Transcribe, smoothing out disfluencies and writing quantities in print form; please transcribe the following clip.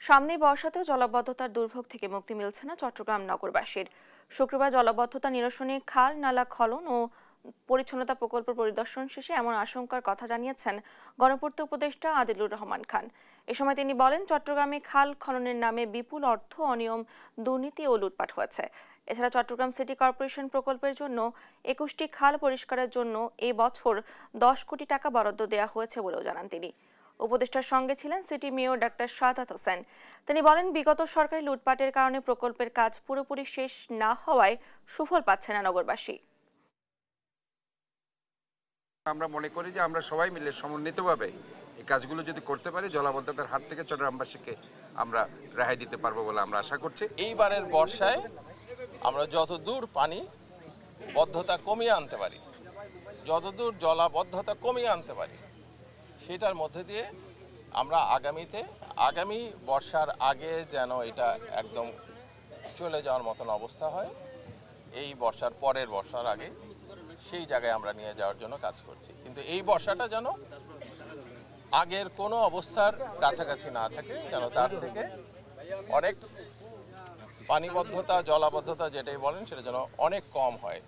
সামনেই বর্ষাতেও জলাবদ্ধতার দুর্ভোগ থেকে মুক্তি মিলছে না চট্টগ্রাম নগরবাসীর। শুক্রবার জলাবদ্ধতা নিরসনে খাল নালা খনন ও পরিচ্ছন্নতা প্রকল্প পরিদর্শন শেষে এমন আশঙ্কার কথা জানিয়েছেন গণপূর্ত উপদেষ্টা আদিলুর রহমান খান। এ সময় তিনি বলেন, চট্টগ্রামে খাল খননের নামে বিপুল অর্থ, অনিয়ম, দুর্নীতি ও লুটপাট হয়েছে। এছাড়া চট্টগ্রাম সিটি কর্পোরেশন প্রকল্পের জন্য 21টি খাল পরিষ্কারের জন্য এই বছর 10 কোটি টাকা বরাদ্দ দেওয়া হয়েছে বলেও জানান তিনি। উপদেষ্টার সঙ্গে ছিলেন সিটি মেয়র ডাক্তার সাদাত হোসেন। তিনি বলেন, বিগত সরকারি লুটপাটের কারণে প্রকল্পের কাজ পুরোপুরি শেষ না হওয়ায় সুফল পাচ্ছে না নগরবাসী। আমরা মনে করি যে আমরা সবাই মিলে সমন্বিতভাবে এই কাজগুলো যদি করতে পারি, জলাবদ্ধতার হাত থেকে চট্টগ্রামবাসীকে আমরা রেহাই দিতে পারবো বলে আমরা আশা করছি। এইবারের বর্ষায় আমরা যতদূর পানি বদ্ধতা কমিয়ে আনতে পারি, যতদূর জলাবদ্ধতা কমিয়ে আনতে পারি, সেটার মধ্যে দিয়ে আমরা আগামী বর্ষার আগে যেন এটা একদম চলে যাওয়ার মতন অবস্থা হয়, এই বর্ষার পরের বর্ষার আগে সেই জায়গায় আমরা নিয়ে যাওয়ার জন্য কাজ করছি। কিন্তু এই বর্ষাটা যেন আগের কোনো অবস্থার কাছাকাছি না থাকে, যেন তার থেকে অনেক পানিবদ্ধতা, জলাবদ্ধতা যেটাই বলেন সেটা যেন অনেক কম হয়।